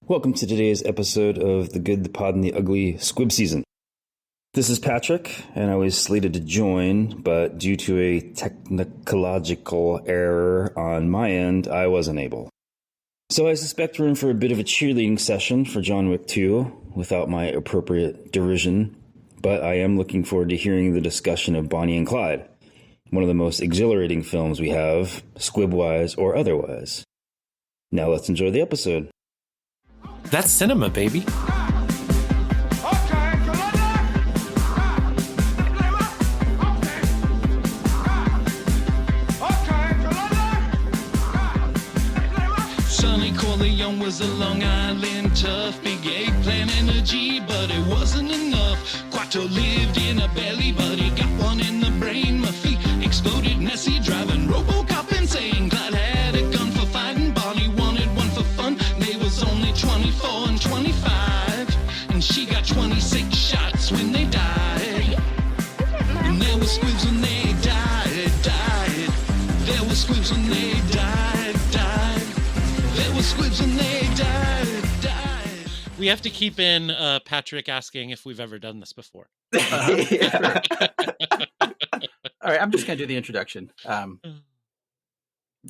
Welcome to today's episode of The Good, the Pod, and the Ugly Squib Season. This is Patrick, and I was slated to join, but due to a technological error on my end, I wasn't able. So I suspect we're in for a bit of a cheerleading session for John Wick 2, without my appropriate derision, but I am looking forward to hearing the discussion of Bonnie and Clyde, one of the most exhilarating films we have, squib-wise or otherwise. Now let's enjoy the episode. That's cinema, baby. Sonny Corleone was a Long Island tough, big eggplant energy, but it wasn't enough. Quattro lived in a belly, but he got one in the brain. My feet exploded messy, driving RoboCop insane. Clyde had a gun for fighting, Bonnie wanted one for fun. They was only 24 and 25, and she got 26 shots when they died. And there were squibs when they died. There were squibs when they died. There were squibs when they died. We have to keep in Patrick asking if we've ever done this before. All right, I'm just going to do the introduction.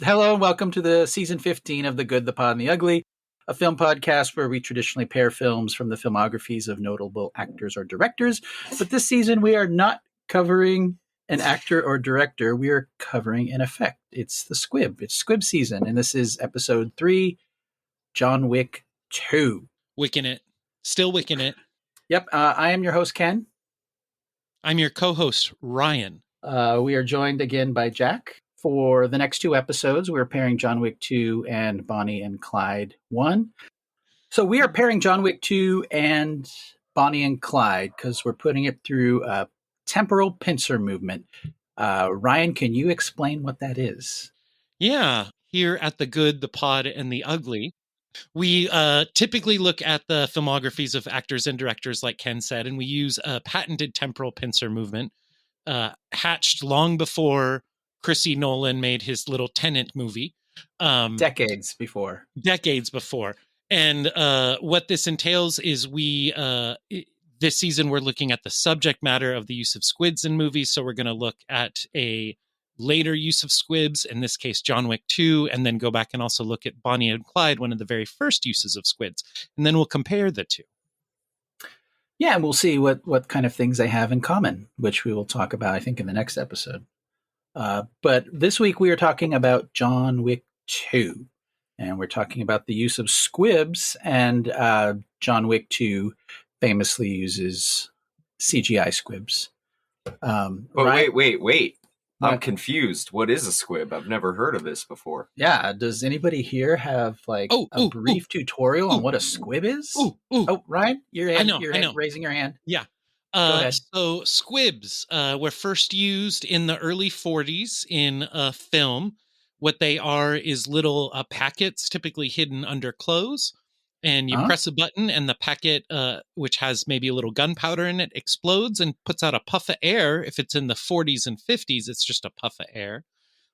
Hello and welcome to the season 15 of The Good, the Pod, and the Ugly, a film podcast where we traditionally pair films from the filmographies of notable actors or directors. But this season we are not covering an actor or director. We are covering an effect. It's the Squib. It's Squib season, and this is episode 3, John Wick 2. Wicking it. Still wicking it. Yep, I am your host, Ken. I'm your co-host, Ryan. We are joined again by Jack. For the next 2 episodes, we're pairing John Wick 2 and Bonnie and Clyde 1. So we are pairing John Wick 2 and Bonnie and Clyde because we're putting it through a temporal pincer movement. Ryan, can you explain what that is? Yeah. Here at The Good, the Pod, and the Ugly, we typically look at the filmographies of actors and directors, like Ken said, and we use a patented temporal pincer movement hatched long before Chrissy Nolan made his little Tenet movie. Decades before. And what this entails is this season we're looking at the subject matter of the use of squids in movies. So we're going to look at a later use of squibs, in this case, John Wick 2, and then go back and also look at Bonnie and Clyde, one of the very first uses of squids. And then we'll compare the two. Yeah, and we'll see what kind of things they have in common, which we will talk about, I think, in the next episode. But this week we are talking about John Wick 2, and we're talking about the use of squibs, and John Wick 2 famously uses CGI squibs. Wait. I'm confused. What is a squib? I've never heard of this before. Yeah, does anybody here have a brief tutorial on what a squib is? Oh, Ryan, you're raising your hand. Yeah. So squibs were first used in the early 40s in film. What they are is little packets typically hidden under clothes. And you press a button and the packet, which has maybe a little gunpowder in it, explodes and puts out a puff of air. If it's in the 40s and 50s, it's just a puff of air.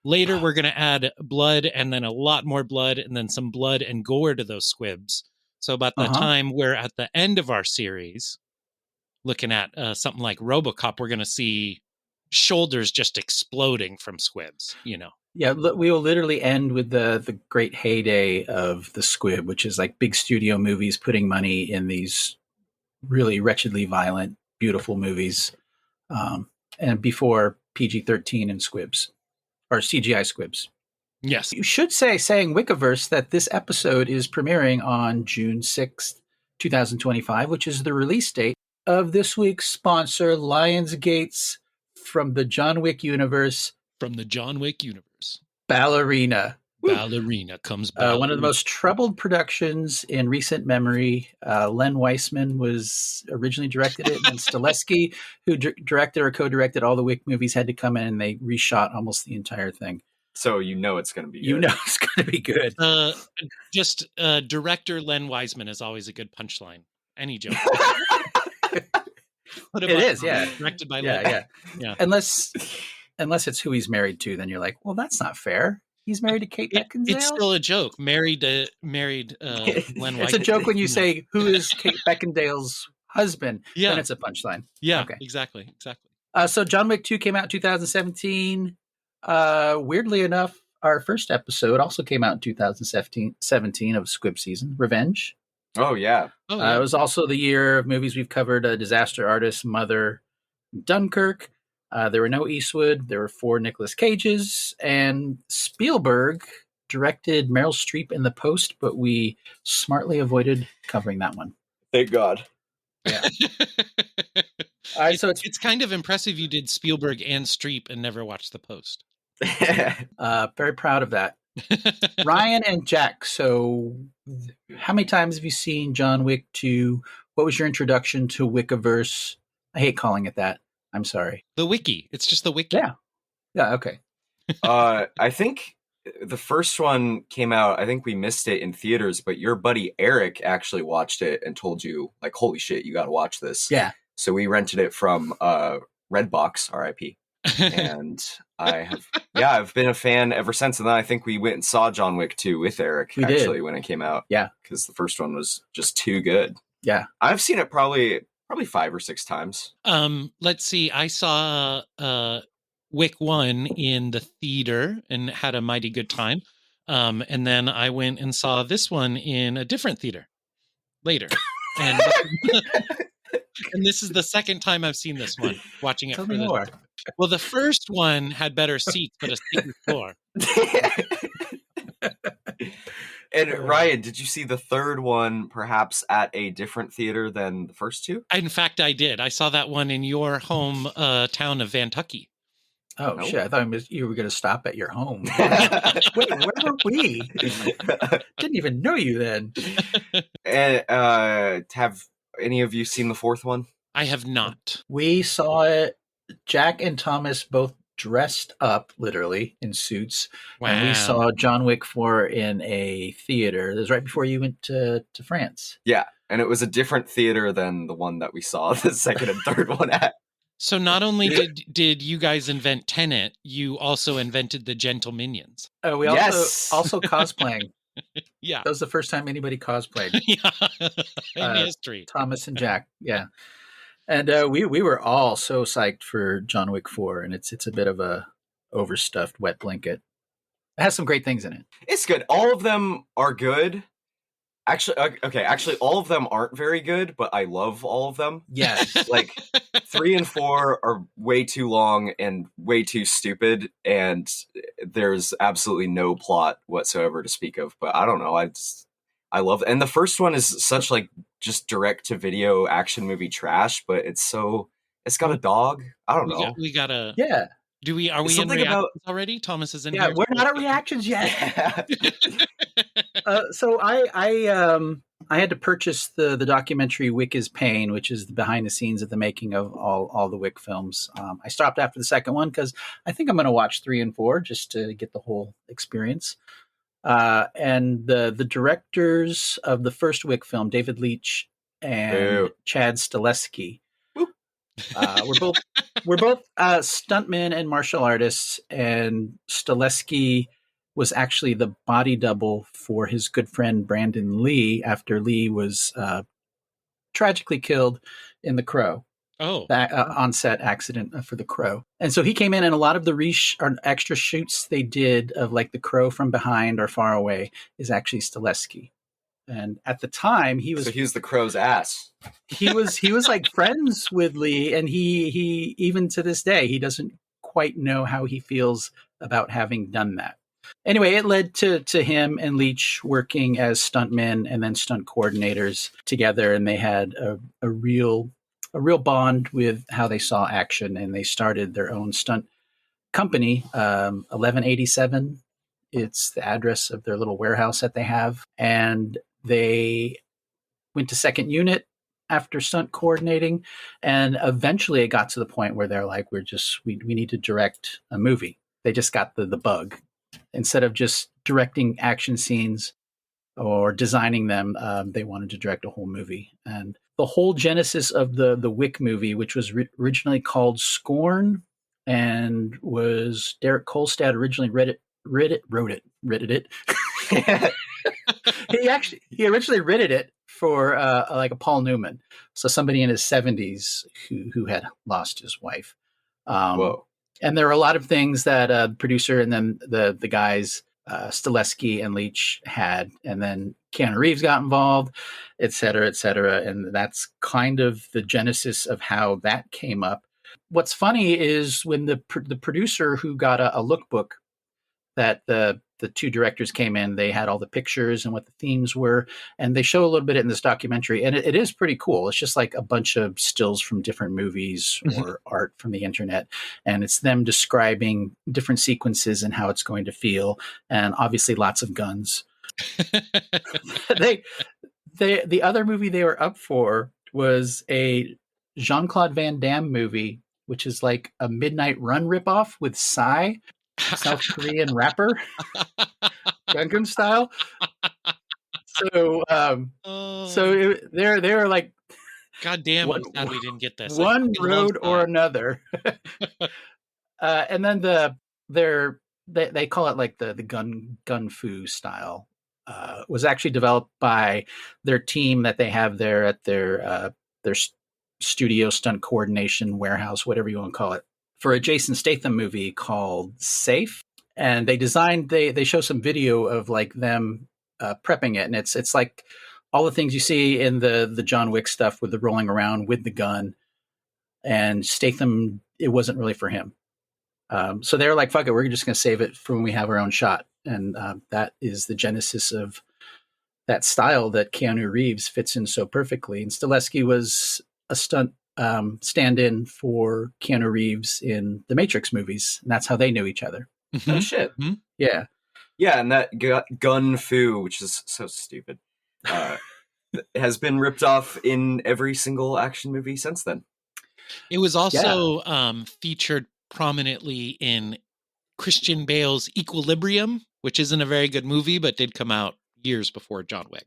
Later, we're going to add blood and then a lot more blood and then some blood and gore to those squibs. So about the time we're at the end of our series, looking at something like RoboCop, we're going to see shoulders just exploding from squibs, Yeah, we will literally end with the great heyday of the Squib, which is like big studio movies putting money in these really wretchedly violent, beautiful movies. And before PG-13 and squibs, or CGI squibs. Yes. You should saying Wickiverse, that this episode is premiering on June 6th, 2025, which is the release date of this week's sponsor, Lionsgate's From the John Wick Universe. From the John Wick universe. Ballerina. Ballerina comes back. One of the most troubled productions in recent memory. Len Weissman was originally directed it, and Stileski, who directed or co-directed all the Wick movies, had to come in and they reshot almost the entire thing. So it's going to be good. It's going to be good. Director Len Weissman is always a good punchline. Any joke. It is, yeah. Directed by Len. Yeah. Unless it's who he's married to, then you're like, well, that's not fair. he's married to Kate Beckinsale? It's still a joke. Married Glenn White. It's a joke when you say, who is Kate Beckinsale's husband? Yeah. Then it's a punchline. Yeah, Okay. exactly. So John Wick 2 came out in 2017. Weirdly enough, our first episode also came out in 2017 of Squib season, Revenge. Oh, yeah. Oh, It was also the year of movies we've covered, Disaster Artist, Mother, Dunkirk. There were no Eastwood. There were 4 Nicolas Cages. And Spielberg directed Meryl Streep in The Post, but we smartly avoided covering that one. Thank God. Yeah. All right, so it's kind of impressive you did Spielberg and Streep and never watched The Post. Very proud of that. Ryan and Jack, so how many times have you seen John Wick 2? What was your introduction to Wickiverse? I hate calling it that. I'm sorry. The wiki. It's just the wiki. Yeah, okay. I think the first one came out, I think we missed it in theaters, but your buddy Eric actually watched it and told you, like, holy shit, you got to watch this. Yeah. So we rented it from Redbox, RIP. And I've been a fan ever since. And then I think we went and saw John Wick 2 with Eric when it came out. Yeah. Because the first one was just too good. Yeah. I've seen it probably 5 or 6 times. Let's see. I saw Wick 1 in the theater and had a mighty good time. And then I went and saw this one in a different theater later. And and this is the second time I've seen this one, watching it. Tell me more. Well, the first one had better seats, but a seated floor. And Ryan, did you see the third one perhaps at a different theater than the first 2? In fact, I did. I saw that one in your home town of Vantucky. Oh, Nope. shit. I thought you were going to stop at your home. Wait, where were we? Didn't even know you then. And have any of you seen the fourth one? I have not. We saw it. Jack and Thomas both dressed up, literally, in suits. Wow. And we saw John Wick 4 in a theater. It was right before you went to France. Yeah, and it was a different theater than the one that we saw the second and third one at. So not only did you guys invent Tenet, you also invented the Gentle Minions. Oh, we also cosplaying. Yeah. That was the first time anybody cosplayed. Yeah. In history. Thomas and Jack, yeah. And we were all so psyched for John Wick 4, and it's a bit of a overstuffed wet blanket. It has some great things in it. It's good. All of them are good. Actually, all of them aren't very good, but I love all of them. Yes. Like 3 and 4 are way too long and way too stupid, and there's absolutely no plot whatsoever to speak of. But I don't know. I love it. And the first one is such like just direct to video action movie trash, but it's got a dog. I don't know. We gotta. Yeah. Are we in reactions already? Thomas is in here. Yeah, we're not at reactions yet. So I had to purchase the documentary Wick is Pain, which is the behind the scenes of the making of all the Wick films. I stopped after the second one because I think I'm going to watch 3 and 4 just to get the whole experience. And the directors of the first Wick film, David Leitch and Chad Stileski, we're both stuntmen and martial artists. And Stileski was actually the body double for his good friend Brandon Lee after Lee was tragically killed in The Crow. Oh, on-set accident for The Crow. And so he came in, and a lot of the extra shoots they did of like The Crow from behind or far away is actually Stileski. And at the time, he was the Crow's ass. He was like friends with Lee, and he even to this day he doesn't quite know how he feels about having done that. Anyway, it led to him and Leitch working as stuntmen and then stunt coordinators together, and they had a real bond with how they saw action, and they started their own stunt company, 1187. It's the address of their little warehouse that they have. And they went to second unit after stunt coordinating. And eventually it got to the point where they're like, we need to direct a movie. They just got the bug. Instead of just directing action scenes or designing them, they wanted to direct a whole movie. And the whole genesis of the Wick movie, which was originally called Scorn, and was Derek Kolstad originally written it. he originally written it for like a Paul Newman, so somebody in his 70s who had lost his wife. Whoa. And there are a lot of things that the producer and then the guys, Stileski and Leach had, and then Keanu Reeves got involved, et cetera, and that's kind of the genesis of how that came up. What's funny is when the producer who got a lookbook that the two directors came in, they had all the pictures and what the themes were, and they show a little bit in this documentary, and it is pretty cool. It's just like a bunch of stills from different movies or art from the internet, and it's them describing different sequences and how it's going to feel, and obviously lots of guns. The other movie they were up for was a Jean-Claude Van Damme movie, which is like a Midnight Run ripoff with Psy, South Korean rapper, Gangnam Style. So, they're like, God damn, I'm sad we didn't get this. One road or another. And then they call it like the gun fu style. Was actually developed by their team that they have there at their studio stunt coordination warehouse, whatever you want to call it, for a Jason Statham movie called Safe. And they show some video of like them prepping it, and it's like all the things you see in the John Wick stuff with the rolling around with the gun. And Statham, it wasn't really for him. So they were like, fuck it, we're just going to save it for when we have our own shot. And that is the genesis of that style that Keanu Reeves fits in so perfectly. And Stileski was a stunt stand-in for Keanu Reeves in the Matrix movies. And that's how they knew each other. Mm-hmm. Oh, shit. Mm-hmm. Yeah. Yeah, and that gun fu, which is so stupid, has been ripped off in every single action movie since then. It was also featured prominently in Christian Bale's Equilibrium, which isn't a very good movie, but did come out years before John Wick.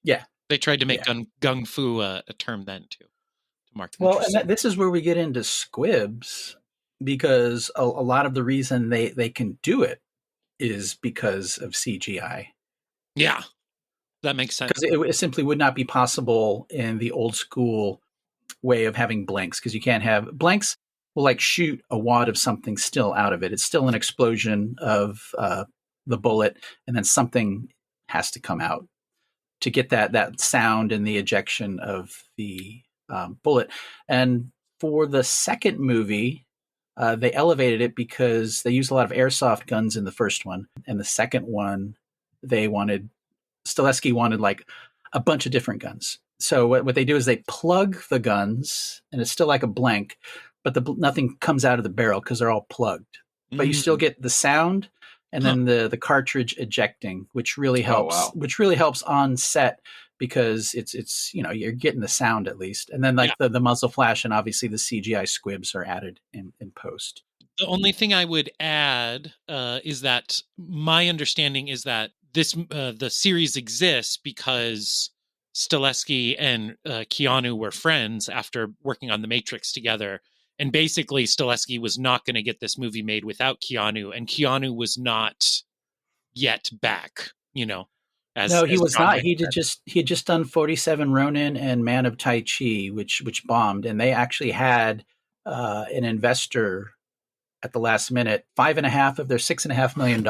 Yeah. They tried to make gung fu a term then, too. To mark well, and this is where we get into squibs, because a lot of the reason they can do it is because of CGI. Yeah, that makes sense. Because it simply would not be possible in the old school way of having blanks, because you can't have blanks will like shoot a wad of something still out of it. It's still an explosion of the bullet, and then something has to come out to get that sound and the ejection of the bullet. And for the second movie, they elevated it because they used a lot of airsoft guns in the first one, and the second one Stileski wanted like a bunch of different guns. So what they do is they plug the guns, and it's still like a blank, but nothing comes out of the barrel because they're all plugged. But you still get the sound, and then the cartridge ejecting, which really helps. Oh, wow. Which really helps on set, because it's you're getting the sound at least, and then like the muzzle flash, and obviously the CGI squibs are added in post. The only thing I would add is that my understanding is that this the series exists because Stileski and Keanu were friends after working on The Matrix together. And basically, Stileski was not going to get this movie made without Keanu, and Keanu was not yet back, he was not. He had just done 47 Ronin and Man of Tai Chi, which bombed, and they actually had an investor at the last minute. 5.5 of their $6.5 million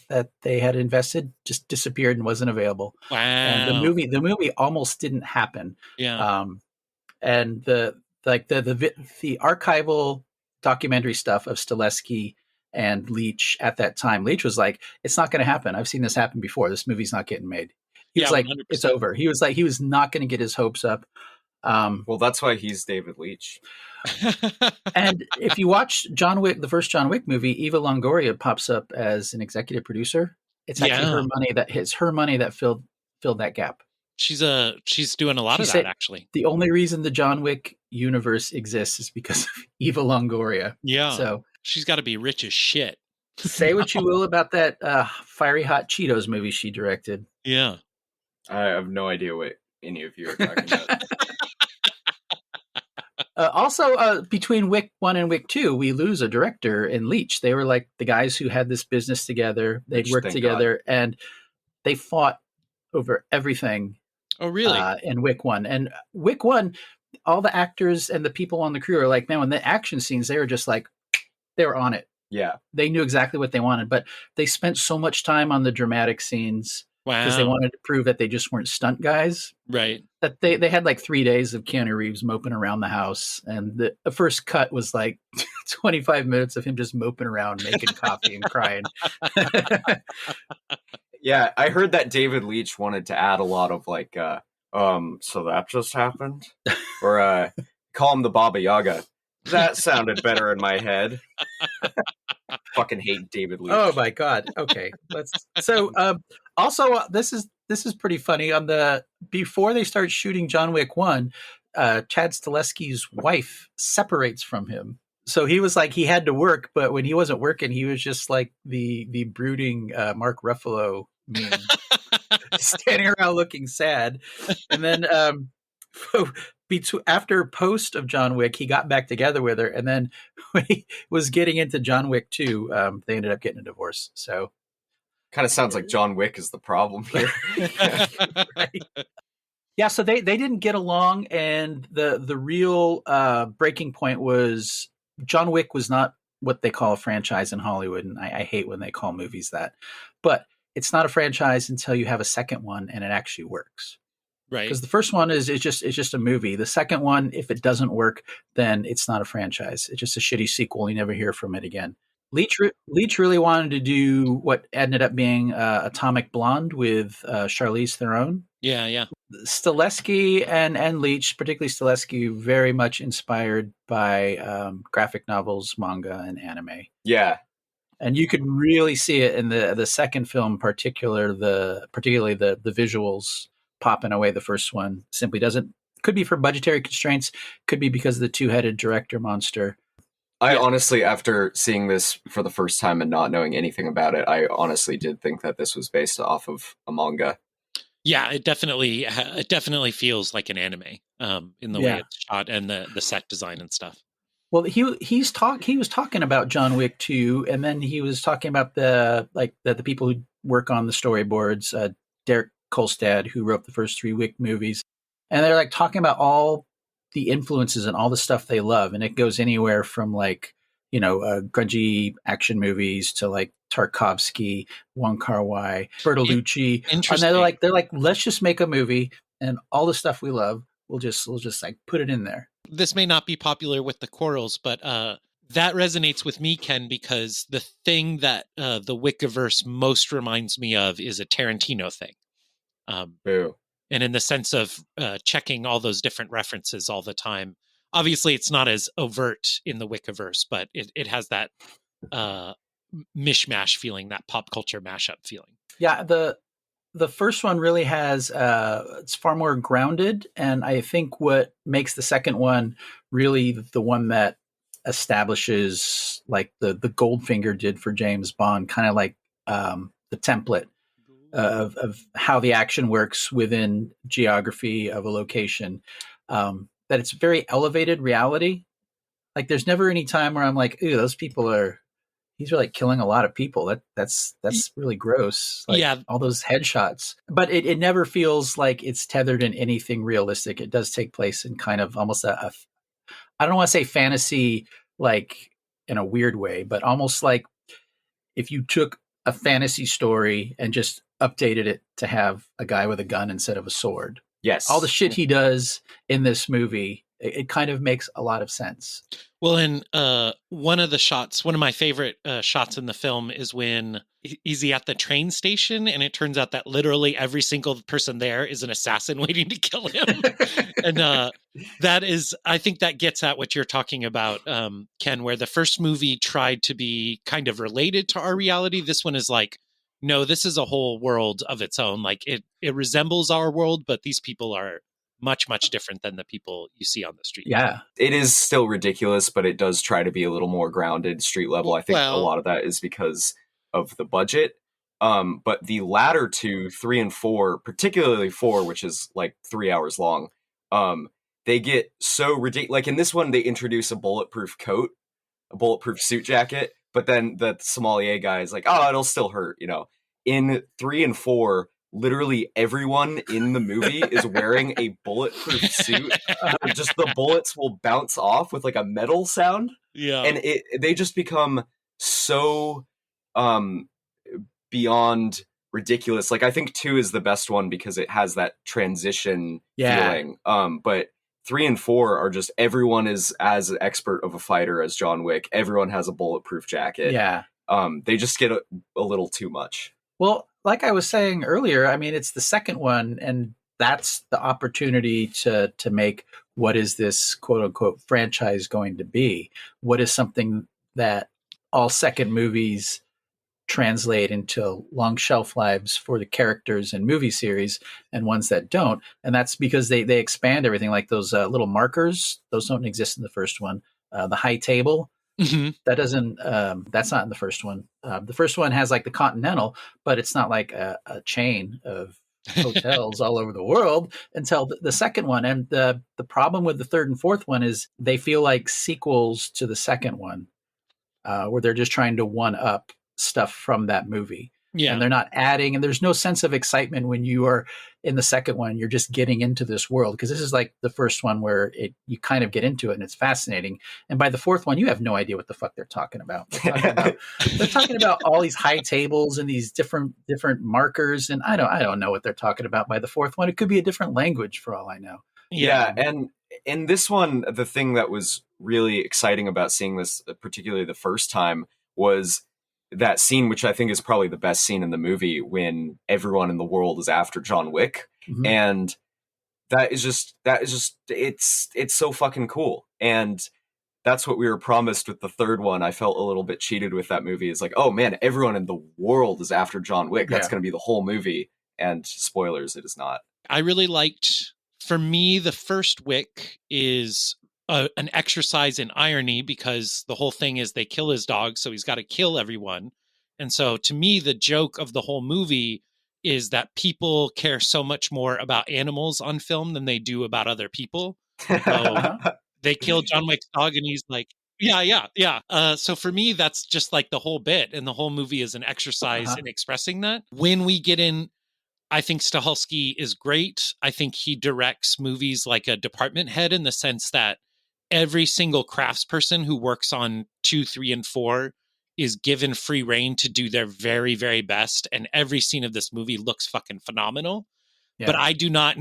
that they had invested just disappeared and wasn't available. Wow! And the movie almost didn't happen. Yeah. And the archival documentary stuff of Stileski and Leach at that time. Leach was like, "It's not going to happen. I've seen this happen before. This movie's not getting made." He was like, 100%. It's over. He was like, he was not going to get his hopes up. Well, that's why he's David Leach. And if you watch John Wick, the first John Wick movie, Eva Longoria pops up as an executive producer. It's actually her money that filled that gap. She's doing a lot of that, actually. The only reason the John Wick universe exists is because of Eva Longoria. Yeah. So she's got to be rich as shit. Say what you will about that Fiery Hot Cheetos movie she directed. Yeah. I have no idea what any of you are talking about. Between Wick 1 and Wick 2, we lose a director in Leach. They were like the guys who had this business together. They'd worked together, and they fought over everything. Oh, really? In Wick 1. And Wick 1, all the actors and the people on the crew are like, man, when the action scenes, they were just like, they were on it. Yeah. They knew exactly what they wanted, but they spent so much time on the dramatic scenes because they wanted to prove that they just weren't stunt guys. Right. That they had like 3 days of Keanu Reeves moping around the house. And the first cut was like 25 minutes of him just moping around, making coffee and crying. Yeah, I heard that David Leitch wanted to add a lot of like, so that just happened? Or call him the Baba Yaga. That sounded better in my head. Fucking hate David Leitch. Oh my God. Okay. This is pretty funny. Before they start shooting John Wick 1, Chad Stileski's wife separates from him. So he was like, he had to work, but when he wasn't working, he was just like the brooding Mark Ruffalo meme, standing around looking sad. And then after post of John Wick, he got back together with her. And then when he was getting into John Wick 2, they ended up getting a divorce. So kind of sounds like John Wick is the problem here. Right. Yeah, so they didn't get along, and the real breaking point was John Wick was not what they call a franchise in Hollywood, and I hate when they call movies that. But it's not a franchise until you have a second one and it actually works. Right. Because the first one is just a movie. The second one, if it doesn't work, then it's not a franchise. It's just a shitty sequel. You never hear from it again. Leach really wanted to do what ended up being Atomic Blonde with Charlize Theron. Yeah. Stileski and Leach, particularly Stileski, very much inspired by graphic novels, manga, and anime. Yeah. And you could really see it in the second film, particularly the visuals popping away. The first one simply doesn't. Could be for budgetary constraints. Could be because of the two-headed director monster. I honestly, after seeing this for the first time and not knowing anything about it, I honestly did think that this was based off of a manga. Yeah, it definitely feels like an anime in the way it's shot and the set design and stuff. Well, he was talking about John Wick 2, and then he was talking about the people who work on the storyboards, Derek Kolstad, who wrote the first 3 Wick movies, and they're like talking about all the influences and all the stuff they love, and it goes anywhere from like grungy action movies to like Tarkovsky, Wong Kar-wai, Bertolucci. Interesting. And they're like, let's just make a movie, and all the stuff we love, we'll just like put it in there. This may not be popular with the quarrels, but that resonates with me, Ken, because the thing that the Wickiverse most reminds me of is a Tarantino thing. Boo. And in the sense of checking all those different references all the time. Obviously, it's not as overt in the Wickiverse, but it has that mishmash feeling, that pop culture mashup feeling. Yeah, the first one really has it's far more grounded, and I think what makes the second one really the one that establishes like the Goldfinger did for James Bond, kind of like the template of how the action works within geography of a location. That it's very elevated reality. Like there's never any time where I'm like, ooh, he's really killing a lot of people. That's really gross. Like, yeah. All those headshots. But it never feels like it's tethered in anything realistic. It does take place in kind of almost I don't want to say fantasy, like in a weird way, but almost like if you took a fantasy story and just updated it to have a guy with a gun instead of a sword. Yes. All the shit he does in this movie, it kind of makes a lot of sense. Well, and one of my favorite shots in the film is when he's at the train station, and it turns out that literally every single person there is an assassin waiting to kill him. And I think that gets at what you're talking about, Ken, where the first movie tried to be kind of related to our reality. This one is like, no, this is a whole world of its own. Like it resembles our world, but these people are much, much different than the people you see on the street. Yeah. It is still ridiculous, but it does try to be a little more grounded street level. I think a lot of that is because of the budget. But the latter 2, 3 and 4, particularly 4, which is like 3 hours long, they get so ridiculous. Like in this one, they introduce a bulletproof coat, a bulletproof suit jacket, but then the sommelier guy is like, oh, it'll still hurt, you know. In 3 and 4, literally everyone in the movie is wearing a bulletproof suit where just the bullets will bounce off with like a metal sound. Yeah. And they just become so beyond ridiculous. Like I think 2 is the best one because it has that transition feeling. But 3 and 4 are just, everyone is as expert of a fighter as John Wick. Everyone has a bulletproof jacket. Yeah. They just get a little too much. Well, like I was saying earlier, I mean, it's the second one, and that's the opportunity to make what is this quote unquote franchise going to be? What is something that all second movies translate into long shelf lives for the characters in movie series, and ones that don't? And that's because they expand everything, like those little markers. Those don't exist in the first one. The high table. Mm-hmm. That doesn't. That's not in the first one. The first one has like the Continental, but it's not like a chain of hotels all over the world until the second one. And the problem with the third and fourth one is they feel like sequels to the second one, where they're just trying to one up stuff from that movie. Yeah. And they're not adding, and there's no sense of excitement when you are in the second one. You're just getting into this world, because this is like the first one where you kind of get into it and it's fascinating. And by the fourth one, you have no idea what the fuck they're talking about. They're talking about all these high tables and these different markers, and I don't know what they're talking about by the fourth one. It could be a different language for all I know. Yeah, and in this one, the thing that was really exciting about seeing this, particularly the first time, was that scene, which I think is probably the best scene in the movie, when everyone in the world is after John Wick. Mm-hmm. And that is just, it's so fucking cool. And that's what we were promised with the third one. I felt a little bit cheated with that movie. It's like, oh man, everyone in the world is after John Wick. That's going to be the whole movie. And spoilers, it is not. I really liked, for me, the first Wick is an exercise in irony, because the whole thing is they kill his dog, so he's got to kill everyone. And so to me, the joke of the whole movie is that people care so much more about animals on film than they do about other people. So they kill John Wick's dog and he's like, yeah. So for me, that's just like the whole bit, and the whole movie is an exercise in expressing that. When we get in, I think Stahelski is great. I think he directs movies like a department head, in the sense that every single craftsperson who works on 2, 3, and 4 is given free reign to do their very, very best. And every scene of this movie looks fucking phenomenal. Yeah. But I do not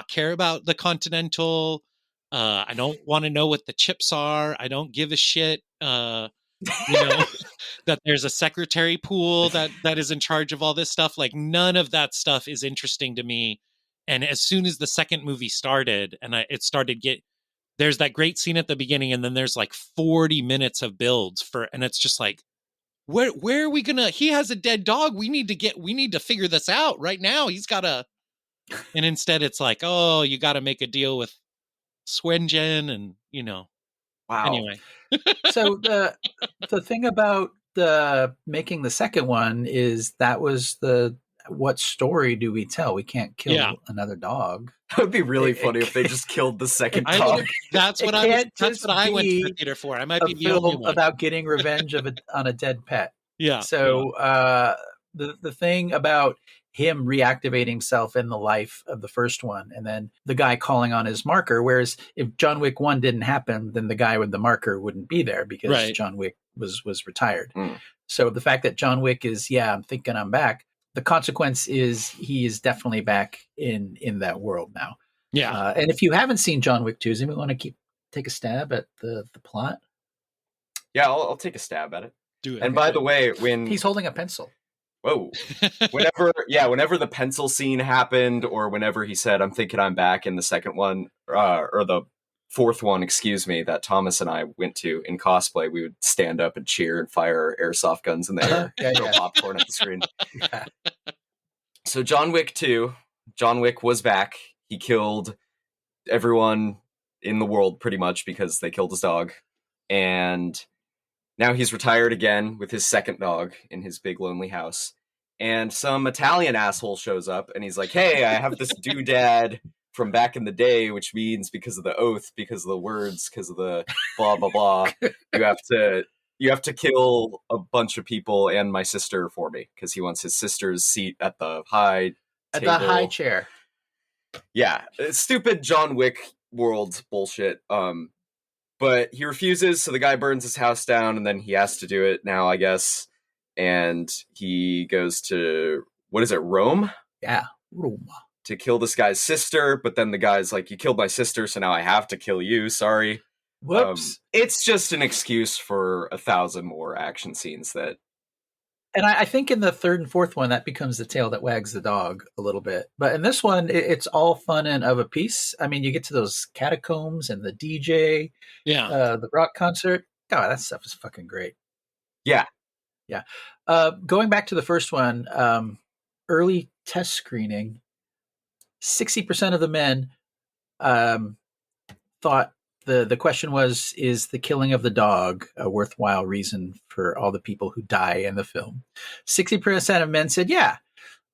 care about the Continental. I don't want to know what the chips are. I don't give a shit. That there's a secretary pool that is in charge of all this stuff. Like, none of that stuff is interesting to me. And as soon as the second movie started, and there's that great scene at the beginning, and then there's like 40 minutes of builds and it's just like, where are we he has a dead dog. We need to figure this out right now. And instead it's like, oh, you got to make a deal with Swengen, and Wow. Anyway. So the thing about the making the second one is that was what story do we tell? We can't kill another dog. That would be really funny if they just killed the second dog. That's what I went to the theater for. I might be the only one. About getting revenge on a dead pet. Yeah. So the thing about him reactivating himself in the life of the first one, and then the guy calling on his marker, whereas if John Wick 1 didn't happen, then the guy with the marker wouldn't be there, because John Wick was retired. So the fact that John Wick is, I'm thinking I'm back, the consequence is he is definitely back in that world now. Yeah. And if you haven't seen John Wick 2, does anyone want to take a stab at the plot? Yeah, I'll take a stab at it. Do it. And by the way, when he's holding a pencil. Whoa. Whenever the pencil scene happened, or whenever he said, I'm thinking I'm back, in the second one, or the fourth one, excuse me, that Thomas and I went to in cosplay, we would stand up and cheer and fire airsoft guns in the air, throw popcorn at the screen. Yeah. So John Wick 2, John Wick was back. He killed everyone in the world pretty much because they killed his dog. And now he's retired again with his second dog in his big lonely house. And some Italian asshole shows up and he's like, hey, I have this doodad from back in the day, which means because of the oath, because of the words, because of the blah blah blah, you have to kill a bunch of people and my sister for me because he wants his sister's seat at the high table. At the high chair. Yeah, stupid John Wick world bullshit. But he refuses, so the guy burns his house down, and then he has to do it now, I guess. And he goes to, what is it, Rome? Yeah, Rome. To kill this guy's sister, but then the guy's like, you killed my sister, so now I have to kill you, sorry. Whoops. It's just an excuse for 1,000 more action scenes that... And I think in the third and fourth one, that becomes the tail that wags the dog a little bit. But in this one, it's all fun and of a piece. I mean, you get to those catacombs and the DJ, the rock concert. God, that stuff is fucking great. Yeah. Yeah. Going back to the first one, early test screening, 60% of the men thought the question was, is the killing of the dog a worthwhile reason for all the people who die in the film? 60% of men said, yeah.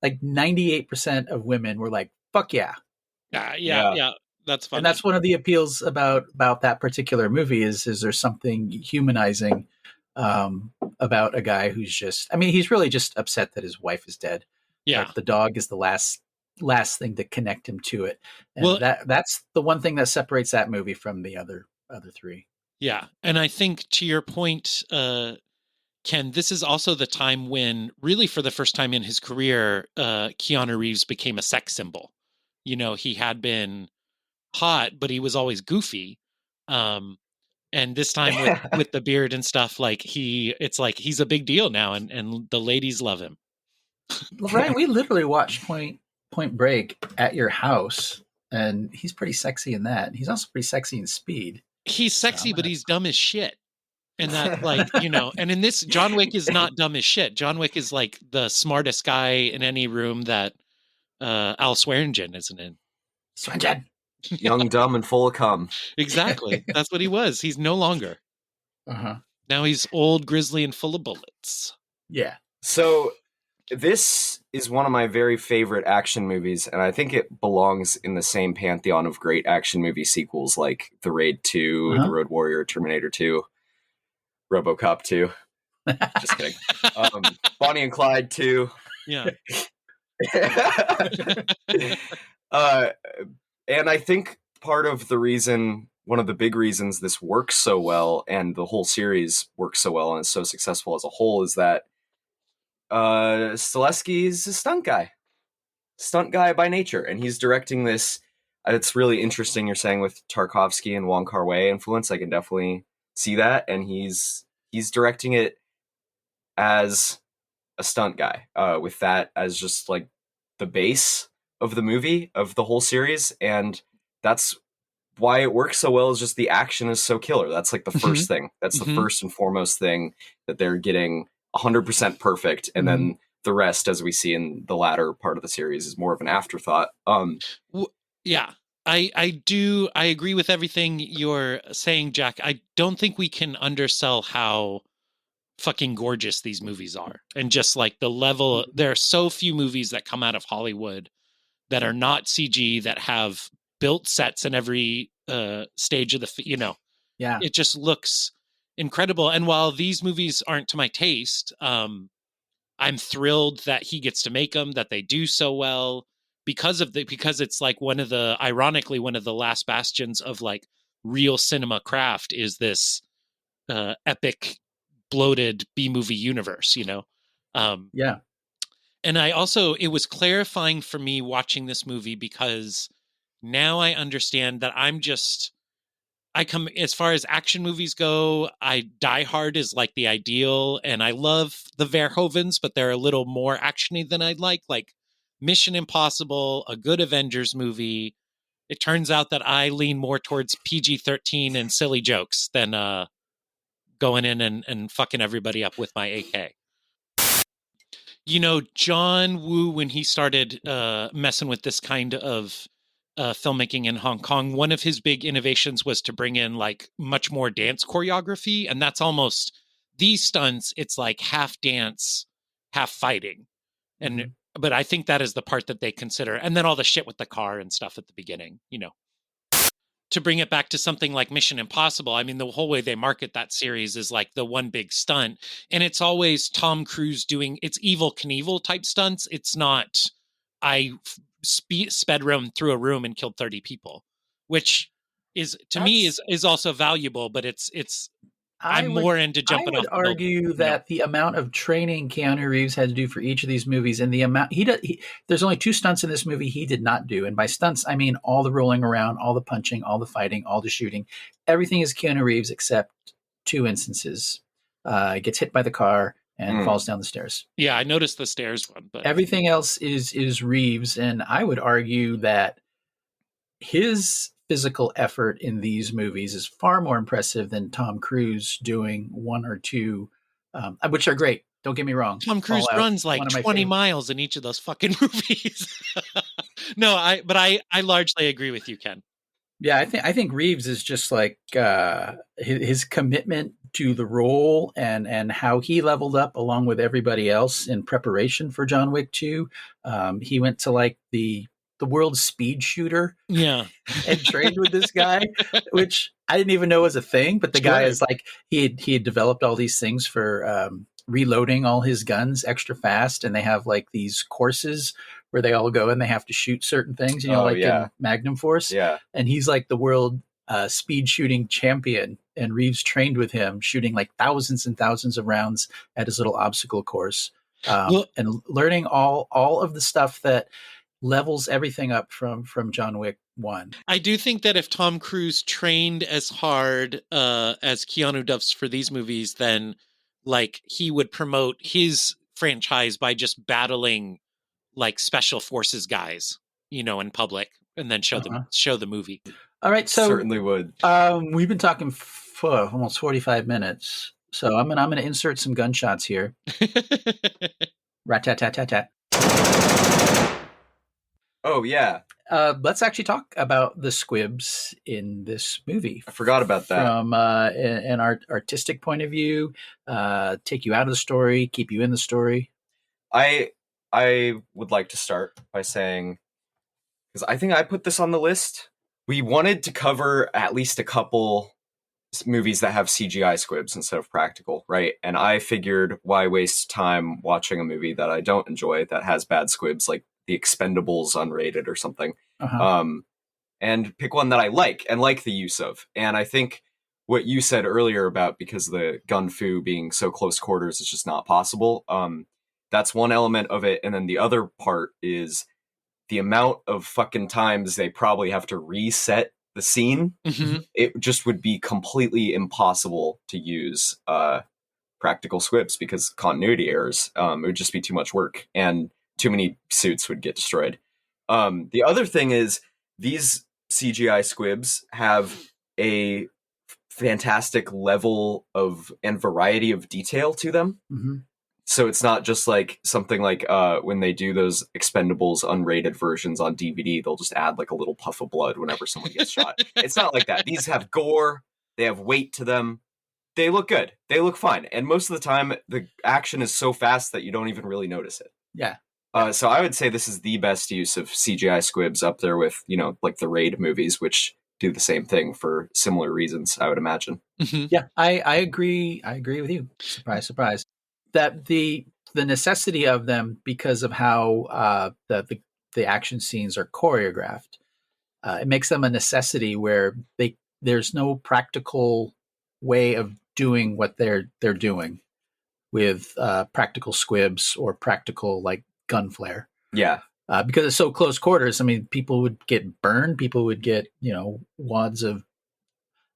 Like 98% of women were like, fuck yeah. Yeah. That's funny. And that's one of the appeals about that particular movie is there's something humanizing about a guy who's just, I mean, he's really just upset that his wife is dead. Yeah. But the dog is the last thing to connect him to it. And that's the one thing that separates that movie from the other three. Yeah. And I think to your point, Ken, this is also the time when really for the first time in his career, Keanu Reeves became a sex symbol. You know, he had been hot, but he was always goofy. And this time with the beard and stuff, like it's like he's a big deal now and the ladies love him. Ryan, we literally watched Point Break at your house, and he's pretty sexy in that. He's also pretty sexy in Speed. He's sexy, but he's dumb as shit. And that, like, you know, and in this, John Wick is not dumb as shit. John Wick is like the smartest guy in any room that Al Swearingen isn't in. Swearingen. Young, dumb, and full of cum. Exactly. That's what he was. He's no longer. Uh-huh. Now he's old, grizzly, and full of bullets. Yeah. So this is one of my very favorite action movies, and I think it belongs in the same pantheon of great action movie sequels like The Raid 2, The Road Warrior, Terminator 2, RoboCop 2. Just kidding. Bonnie and Clyde 2. Yeah. And I think part of the reason, one of the big reasons this works so well and the whole series works so well and is so successful as a whole is that Stileski's a stunt guy by nature, and he's directing this. It's really interesting you're saying with Tarkovsky and Wong Kar-wai influence. I can definitely see that, and he's directing it as a stunt guy with that as just like the base of the movie, of the whole series, and that's why it works so well. Is just the action is so killer. That's like the first thing. That's the first and foremost thing that they're getting 100% perfect, and then the rest, as we see in the latter part of the series, is more of an afterthought. Yeah, I agree with everything you're saying, Jack. I don't think we can undersell how fucking gorgeous these movies are, and just like the level. There are so few movies that come out of Hollywood that are not CG, that have built sets in every stage of the it just looks incredible. And while these movies aren't to my taste, I'm thrilled that he gets to make them, that they do so well because it's like ironically one of the last bastions of like real cinema craft is this epic bloated B-movie universe, you know? And it was clarifying for me watching this movie because now I understand that as far as action movies go, Die Hard is like the ideal, and I love the Verhovens, but they're a little more actiony than I'd like Mission Impossible, a good Avengers movie. It turns out that I lean more towards PG-13 and silly jokes than going in and fucking everybody up with my AK. You know, John Woo, when he started messing with this kind of filmmaking in Hong Kong, one of his big innovations was to bring in like much more dance choreography. And that's almost these stunts. It's like half dance, half fighting. And but I think that is the part that they consider. And then all the shit with the car and stuff at the beginning, to bring it back to something like Mission Impossible. I mean, the whole way they market that series is like the one big stunt, and it's always Tom Cruise doing it's Evel Knievel type stunts. It's not sped room through a room and killed 30 people, which is to me is also valuable, but I'm more into jumping off. I would argue that the amount of training Keanu Reeves had to do for each of these movies, and the amount there's only 2 stunts in this movie he did not do, and by stunts I mean all the rolling around, all the punching, all the fighting, all the shooting. Everything is Keanu Reeves except 2 instances. Gets hit by the car and falls down the stairs. Yeah, I noticed the stairs one, but everything else is Reeves, and I would argue that his physical effort in these movies is far more impressive than Tom Cruise doing 1 or 2, which are great. Don't get me wrong. Tom Cruise runs like 20 miles in each of those fucking movies. No, I largely agree with you, Ken. Yeah, I think Reeves is just like his commitment to the role and how he leveled up along with everybody else in preparation for John Wick 2. He went to like the world's speed shooter, and trained with this guy, which I didn't even know was a thing. But the guy is like he had developed all these things for reloading all his guns extra fast, and they have like these courses where they all go and they have to shoot certain things, in Magnum Force. Yeah, and he's like the world speed shooting champion, and Reeves trained with him, shooting like thousands and thousands of rounds at his little obstacle course, and learning all of the stuff that levels everything up from John Wick 1. I do think that if Tom Cruise trained as hard as Keanu does for these movies, then like he would promote his franchise by just battling like special forces guys, in public, and then show the movie. All right, so certainly would. We've been talking for almost 45 minutes, so I'm gonna insert some gunshots here. Rat-tat-tat-tat-tat. Oh, yeah. Let's actually talk about the squibs in this movie. I forgot about that. From an artistic point of view, take you out of the story, keep you in the story. I would like to start by saying, because I think I put this on the list, we wanted to cover at least a couple movies that have CGI squibs instead of practical, right? And I figured, why waste time watching a movie that I don't enjoy that has bad squibs, like The Expendables unrated or something, and pick one that I like and like the use of. And I think what you said earlier about because the gun fu being so close quarters is just not possible. That's one element of it. And then the other part is the amount of fucking times they probably have to reset the scene. It just would be completely impossible to use practical squibs because continuity errors. It would just be too much work and too many suits would get destroyed. The other thing is these CGI squibs have a fantastic level of and variety of detail to them. So it's not just like something like when they do those Expendables unrated versions on DVD, they'll just add like a little puff of blood whenever someone gets shot. It's not like that. These have gore. They have weight to them. They look good. They look fine. And most of the time, the action is so fast that you don't even really notice it. Yeah. So I would say this is the best use of CGI squibs up there with, like the Raid movies, which do the same thing for similar reasons, I would imagine. Yeah, I agree. I agree with you. Surprise, surprise. That the necessity of them because of how the action scenes are choreographed, it makes them a necessity where there's no practical way of doing what they're doing with practical squibs or practical like gun flare. Yeah. Because it's so close quarters. I mean, people would get burned. People would get, wads of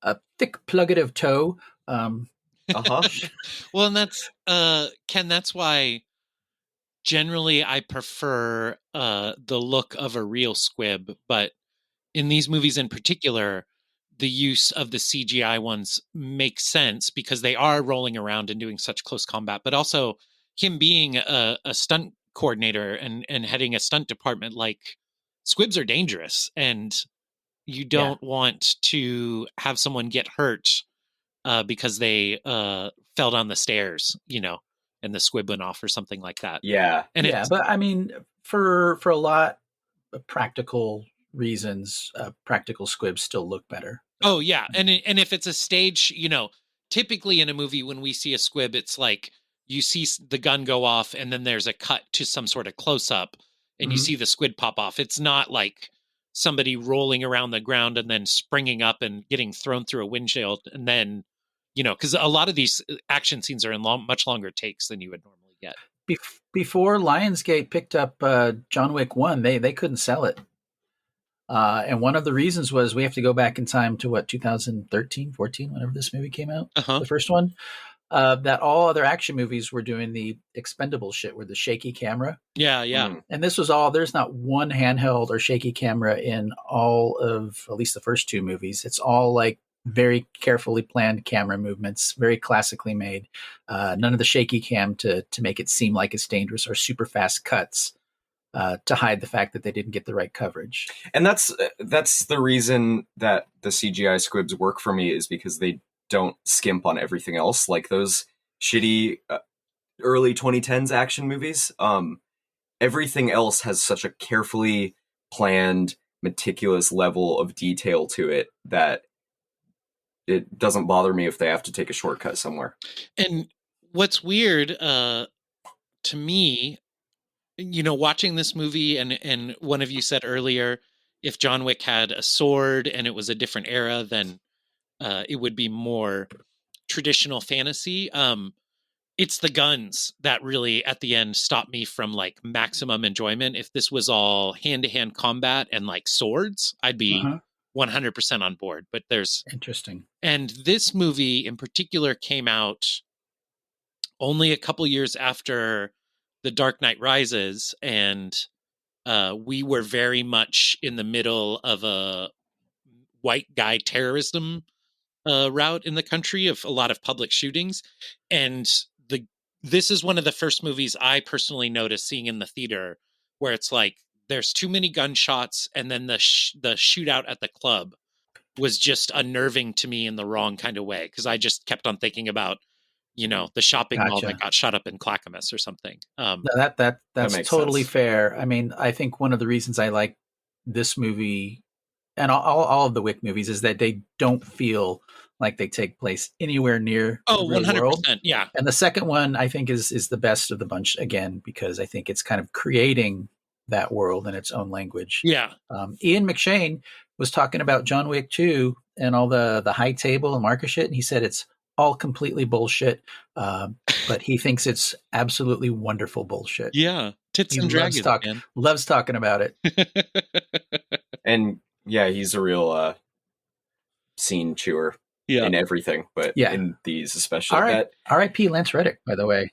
a thick plugget of tow. Well, and that's Ken, that's why generally I prefer the look of a real squib, but in these movies in particular, the use of the CGI ones makes sense because they are rolling around and doing such close combat, but also him being a stunt coordinator and heading a stunt department, like squibs are dangerous and you don't want to have someone get hurt because they fell down the stairs, and the squib went off or something like that. Yeah. And but I mean, for a lot of practical reasons, practical squibs still look better. Oh yeah, and if it's a stage, typically in a movie when we see a squib, it's like you see the gun go off, and then there's a cut to some sort of close up, and you see the squid pop off. It's not like somebody rolling around the ground and then springing up and getting thrown through a windshield, and then because a lot of these action scenes are in much longer takes than you would normally get. Before Lionsgate picked up John Wick 1, they couldn't sell it. And one of the reasons was we have to go back in time to 2013, 14, whenever this movie came out, the first one, that all other action movies were doing the expendable shit with the shaky camera. Yeah, yeah. And this was there's not one handheld or shaky camera in all of at least the first two movies. It's all like very carefully planned camera movements, very classically made. None of the shaky cam to make it seem like it's dangerous or super fast cuts. To hide the fact that they didn't get the right coverage. And that's the reason that the CGI squibs work for me, is because they don't skimp on everything else like those shitty early 2010s action movies. Everything else has such a carefully planned, meticulous level of detail to it that it doesn't bother me if they have to take a shortcut somewhere. And what's weird to me, watching this movie, and one of you said earlier, if John Wick had a sword and it was a different era, then it would be more traditional fantasy. It's the guns that really, at the end, stop me from like maximum enjoyment. If this was all hand-to-hand combat and like swords, I'd be 100% on board. But there's interesting. And this movie in particular came out only a couple years after The Dark Knight Rises, and we were very much in the middle of a white guy terrorism route in the country, of a lot of public shootings. And this is one of the first movies I personally noticed seeing in the theater where it's like there's too many gunshots, and then the shootout at the club was just unnerving to me in the wrong kind of way, because I just kept on thinking about the shopping mall that got shot up in Clackamas or something. No, that's totally fair. I mean, I think one of the reasons I like this movie and all of the Wick movies is that they don't feel like they take place anywhere near the real 100%, world. yeah. And the second one, I think, is the best of the bunch, again, because I think it's kind of creating that world in its own language. Yeah. Ian McShane was talking about John Wick 2 and all the high table and marker shit, and he said it's all completely bullshit, but he thinks it's absolutely wonderful bullshit. Yeah, tits and dragons, man. Loves talking about it. And yeah, he's a real scene chewer in everything, but in these especially. R.I.P. Lance Reddick, by the way.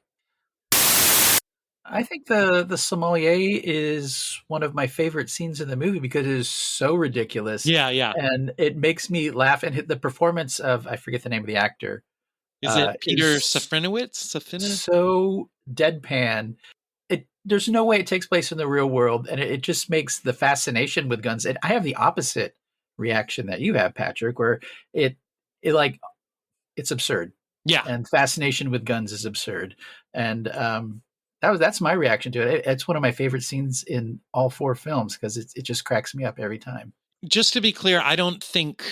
I think the sommelier is one of my favorite scenes in the movie because it is so ridiculous. Yeah, yeah. And it makes me laugh. And the performance of, I forget the name of the actor. Is it Peter Safranowicz? So deadpan. There's no way it takes place in the real world. And it just makes the fascination with guns. And I have the opposite reaction that you have, Patrick, where it's absurd. Yeah. And fascination with guns is absurd. And, that's my reaction to it. It's one of my favorite scenes in all four films because it just cracks me up every time. Just to be clear, I don't think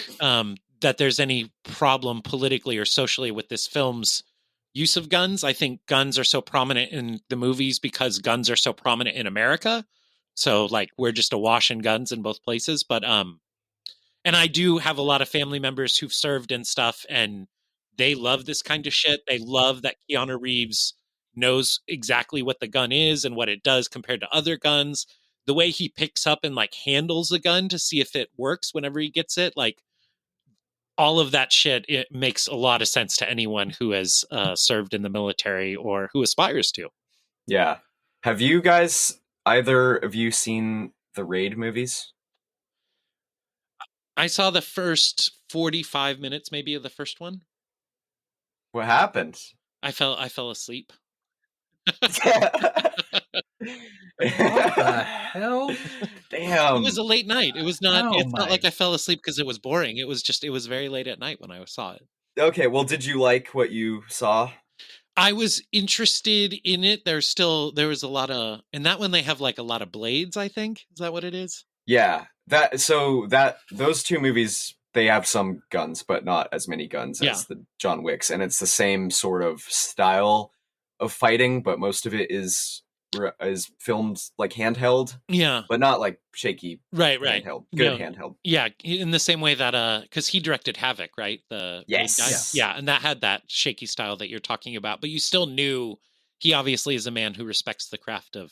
that there's any problem politically or socially with this film's use of guns. I think guns are so prominent in the movies because guns are so prominent in America. So like we're just awash in guns in both places. But and I do have a lot of family members who've served and stuff, and they love this kind of shit. They love that Keanu Reeves knows exactly what the gun is and what it does compared to other guns. The way he picks up and like handles a gun to see if it works whenever he gets it, like all of that shit, it makes a lot of sense to anyone who has served in the military or who aspires to. Yeah. Have you guys, either of you, seen the Raid movies? I saw the first 45 minutes maybe of the first one. What happened? I fell asleep. What the hell? Damn. It was a late night. It was not. Oh it's not like I fell asleep because it was boring. It was very late at night when I saw it. Okay, well, did you like what you saw? I was interested in it. There was a lot of, and that one they have like a lot of blades, I think. Is that what it is? Yeah, those two movies, they have some guns, but not as many guns as the John Wicks, and it's the same sort of style of fighting, but most of it is filmed like handheld. Yeah, but not like shaky. Right. Handheld, good handheld. Yeah, in the same way that because he directed Havoc, right? The yes, guy? Yeah, and that had that shaky style that you're talking about, but you still knew he obviously is a man who respects the craft of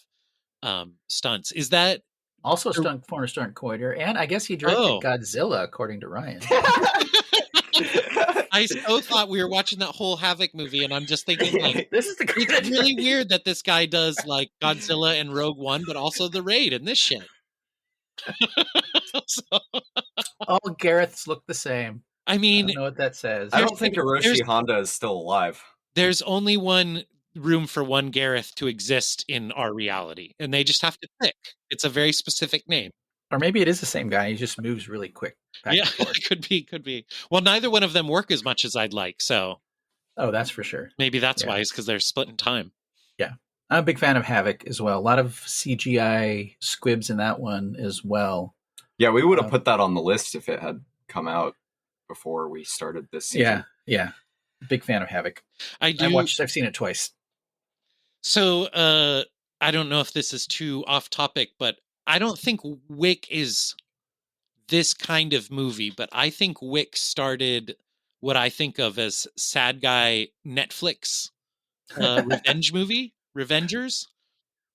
stunts. Is that also former stunt coordinator, and I guess he directed Godzilla, according to Ryan. I so thought we were watching that whole Havoc movie, and I'm just thinking, like, it's really weird that this guy does like Godzilla and Rogue One, but also The Raid and this shit. All Gareths look the same. I mean, I don't know what that says. I don't think Hiroshi Honda is still alive. There's only one room for one Gareth to exist in our reality, and they just have to pick. It's a very specific name. Or maybe it is the same guy. He just moves really quick. Yeah, could be. Well, neither one of them work as much as I'd like, so. Oh, that's for sure. Maybe that's why, is because they're splitting time. Yeah. I'm a big fan of Havoc as well. A lot of CGI squibs in that one as well. Yeah, we would have put that on the list if it had come out before we started this season. Yeah. Big fan of Havoc. I've seen it twice. So, I don't know if this is too off topic, but I don't think Wick is this kind of movie, but I think Wick started what I think of as sad guy Netflix revenge movie, Revengers,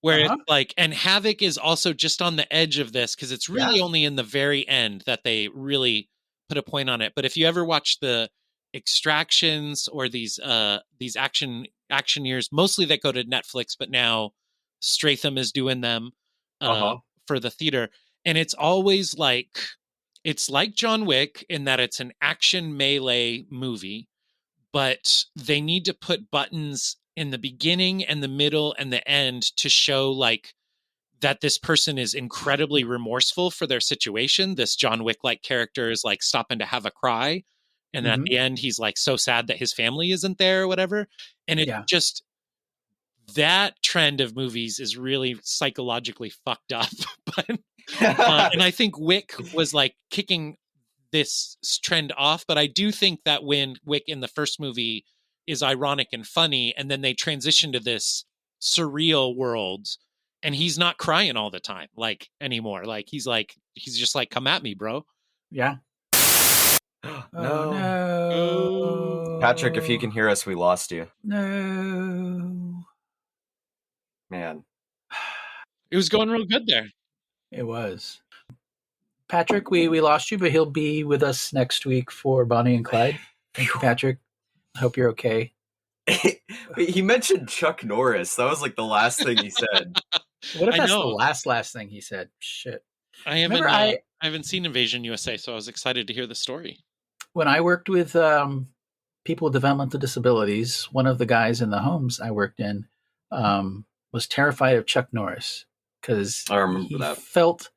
where it's like, and Havoc is also just on the edge of this because it's really only in the very end that they really put a point on it. But if you ever watch the Extractions or these action years, mostly that go to Netflix, but now Stratham is doing them for the theater, and it's always like, it's like John Wick in that it's an action melee movie, but they need to put buttons in the beginning and the middle and the end to show like that this person is incredibly remorseful for their situation. This John Wick like character is like stopping to have a cry, and at the end he's like so sad that his family isn't there or whatever. And it just, that trend of movies is really psychologically fucked up. But and I think Wick was like kicking this trend off. But I do think that when Wick in the first movie is ironic and funny, and then they transition to this surreal world, and he's not crying all the time like anymore. Like he's just like, come at me, bro. Yeah. No. Patrick, if you can hear us, we lost you. No. Man. It was going real good there. It was. Patrick, we lost you, but he'll be with us next week for Bonnie and Clyde. Thank you, Patrick. I hope you're okay. He mentioned Chuck Norris. That was like the last thing he said. What if that's the last thing he said? Shit. I haven't seen Invasion USA, so I was excited to hear the story. When I worked with people with developmental disabilities, one of the guys in the homes I worked in was terrified of Chuck Norris because he felt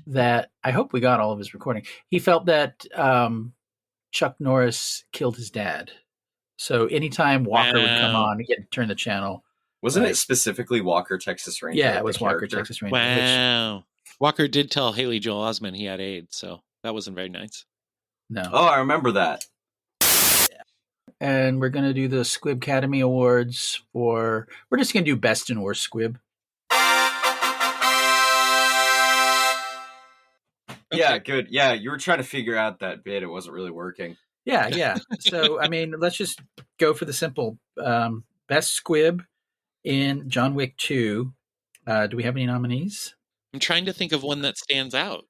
that, I hope we got all of his recording, he felt that Chuck Norris killed his dad. So anytime Walker would come on, he had to turn the channel. Wasn't it specifically Walker, Texas Ranger? Yeah, it was Walker, Texas Ranger. Wow. Walker did tell Haley Joel Osment he had AIDS, so that wasn't very nice. No. Oh, I remember that. Yeah. And we're going to do the Squib Academy Awards we're just going to do Best and Worst Squib. Okay. Yeah, good. Yeah, you were trying to figure out that bit. It wasn't really working. Yeah. So, I mean, let's just go for the simple. Best Squib in John Wick 2. Do we have any nominees? I'm trying to think of one that stands out.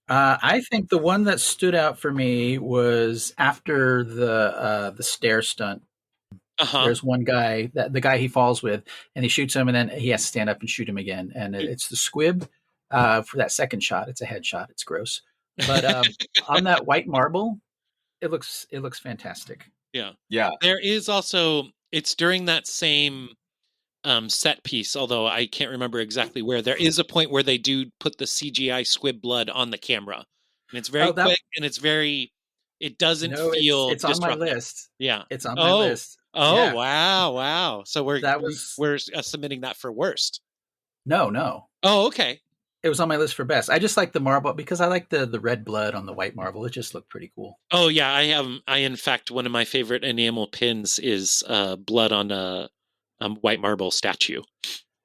I think the one that stood out for me was after the stair stunt. There's one guy, the guy he falls with, and he shoots him, and then he has to stand up and shoot him again. And it's the Squib for that second shot. It's a headshot. It's gross, but on that white marble, it looks fantastic. Yeah. Yeah. There is also, it's during that same set piece, although I can't remember exactly where. There is a point where they do put the CGI squib blood on the camera, and it's very quick and it's very It doesn't No, feel it's on my disruptive. list. Yeah. It's on my list. Oh, Yeah. wow. So we're was submitting that for worst. no. Oh, okay. It was on my list for best. I just like the marble because I like the red blood on the white marble. It just looked pretty cool. Oh yeah, I in fact one of my favorite enamel pins is blood on a white marble statue.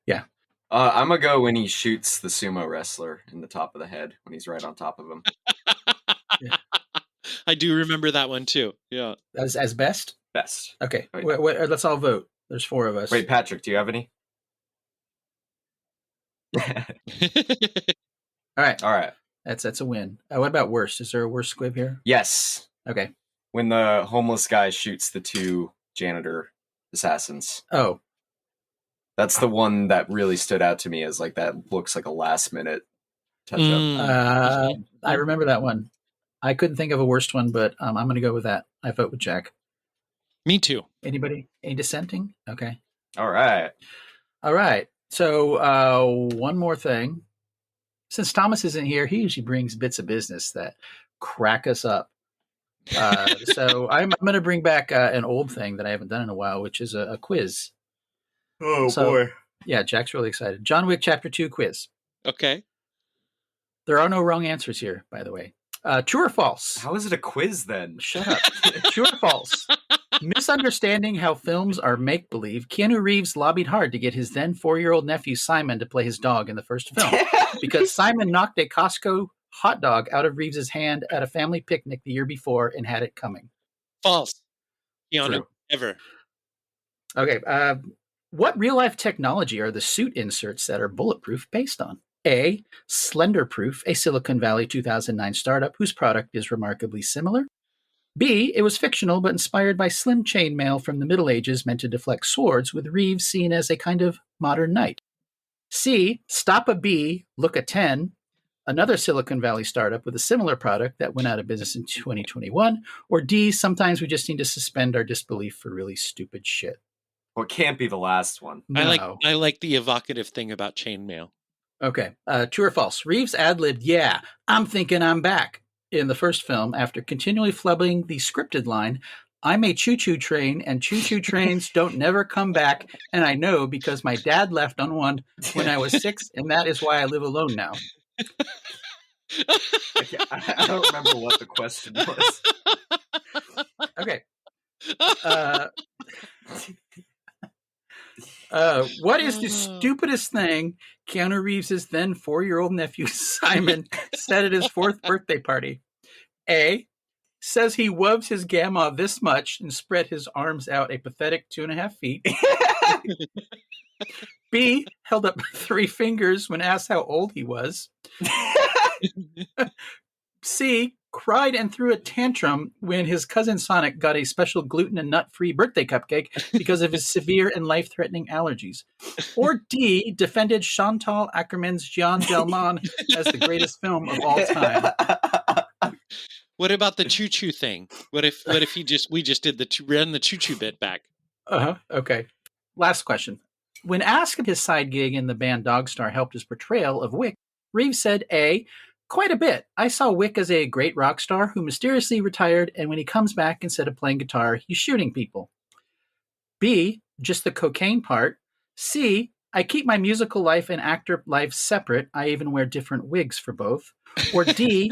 Yeah. I'm gonna go when he shoots the sumo wrestler in the top of the head when he's right on top of him. Yeah. I do remember that one too. Yeah. As best? Best. Okay. Wait. Let's all vote. There's 4 of us. Wait, Patrick, do you have any? All right. All right. That's a win. What about worst? Is there a worst squib here? Yes. Okay. When the homeless guy shoots the 2 janitor assassins. Oh. That's the one that really stood out to me as like that looks like a last minute touch up. I remember that one. I couldn't think of a worst one, but I'm going to go with that. I vote with Jack. Me too. Anybody? Any dissenting? Okay. All right. So one more thing. Since Thomas isn't here, he usually brings bits of business that crack us up. So I'm going to bring back an old thing that I haven't done in a while, which is a quiz. Oh, boy. Yeah, Jack's really excited. John Wick Chapter 2 quiz. Okay. There are no wrong answers here, by the way. True or false? How is it a quiz then? Shut up. True or false? Misunderstanding how films are make-believe, Keanu Reeves lobbied hard to get his then 4-year-old nephew Simon to play his dog in the first film because Simon knocked a Costco hot dog out of Reeves' hand at a family picnic the year before and had it coming. False. Keanu, True. Never. Okay. What real-life technology are the suit inserts that are bulletproof based on? A. Slenderproof, a Silicon Valley 2009 startup whose product is remarkably similar. B. It was fictional but inspired by slim chainmail from the Middle Ages meant to deflect swords, with Reeves seen as a kind of modern knight. C. Stop a Bee, Look a 10, another Silicon Valley startup with a similar product that went out of business in 2021. Or D. Sometimes we just need to suspend our disbelief for really stupid shit. Well, it can't be the last one. No. I like the evocative thing about chainmail. Okay. True or false? Reeves ad-libbed, "Yeah, I'm thinking I'm back," in the first film after continually flubbing the scripted line, "I'm a choo-choo train and choo-choo trains don't never come back, and I know because my dad left on one when I was 6 and that is why I live alone now." I don't remember what the question was. Okay. What is the stupidest thing Keanu Reeves' then 4-year-old nephew Simon said at his 4th birthday party? A. Says he loves his gamma this much and spread his arms out a pathetic 2.5 feet. B. Held up 3 fingers when asked how old he was. C. Cried and threw a tantrum when his cousin Sonic got a special gluten and nut-free birthday cupcake because of his severe and life-threatening allergies. Or D. Defended Chantal Ackerman's Jean Gelman as the greatest film of all time. What about the choo-choo thing? What if we just did ran the choo-choo bit back? Okay. Last question. When asked if his side gig in the band Dogstar helped his portrayal of Wick, Reeves said A. Quite a bit. I saw Wick as a great rock star who mysteriously retired, and when he comes back, instead of playing guitar, he's shooting people. B. Just the cocaine part. C. I keep my musical life and actor life separate. I even wear different wigs for both. Or D.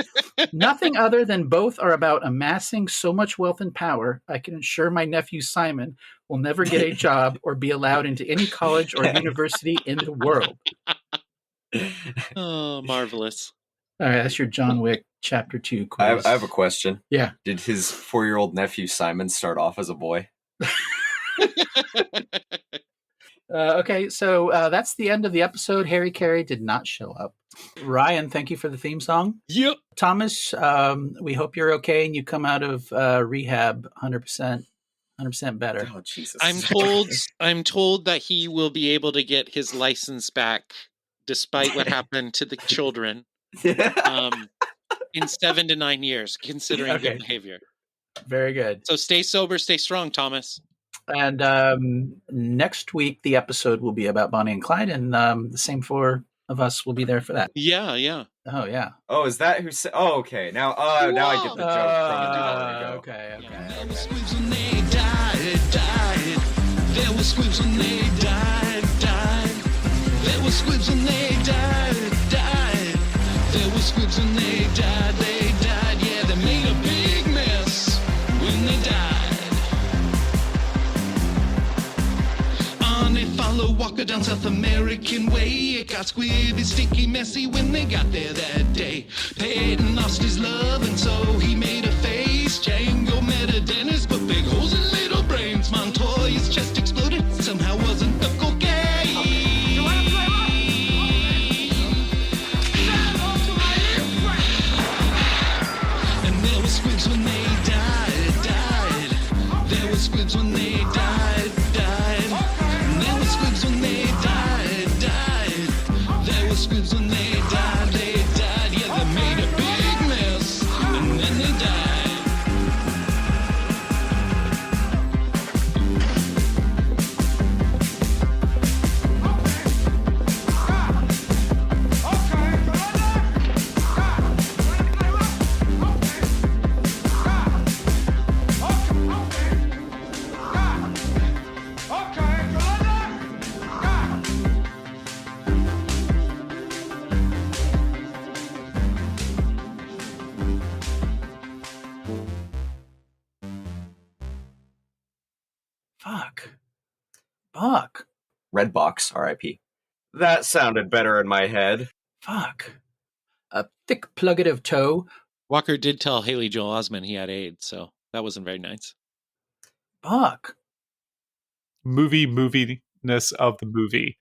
Nothing other than both are about amassing so much wealth and power, I can ensure my nephew Simon will never get a job or be allowed into any college or university in the world. Oh, marvelous. All right, that's your John Wick Chapter 2 quiz. I have a question. Yeah. Did his 4-year-old nephew Simon start off as a boy? Okay, so that's the end of the episode. Harry Carey did not show up. Ryan, thank you for the theme song. Yep. Thomas, we hope you're okay and you come out of rehab 100% better. Oh, Jesus. I'm told that he will be able to get his license back despite what happened to the children in 7 to 9 years, considering good behavior. Very good. So stay sober, stay strong, Thomas. And next week, the episode will be about Bonnie and Clyde, and the same for of us will be there for that. Yeah, yeah. Oh, yeah. Oh, is that who said? Oh, okay. Now I get the joke from a minute ago. Okay. There were squibs when they died. There were squibs when they died. There were squibs when they died. There were squibs when they died. Yeah, they made a big mess when they died. On a follow walker down South American way, it got squibby, sticky, messy when they got there that day. Peyton lost his love and so he made a face. Django met a dentist, but big holes in little brains. Montoya's chest exploded, somehow wasn't the cocaine. And there were squibs when they died. There were squibs when they died. And there were squibs when they died. There were squibs when they died. Yeah, they made a big mess, and then they died. Fuck. Redbox, R.I.P. That sounded better in my head. Fuck. A thick plugget of toe. Walker did tell Haley Joel Osment he had AIDS, so that wasn't very nice. Fuck. Moviness of the movie.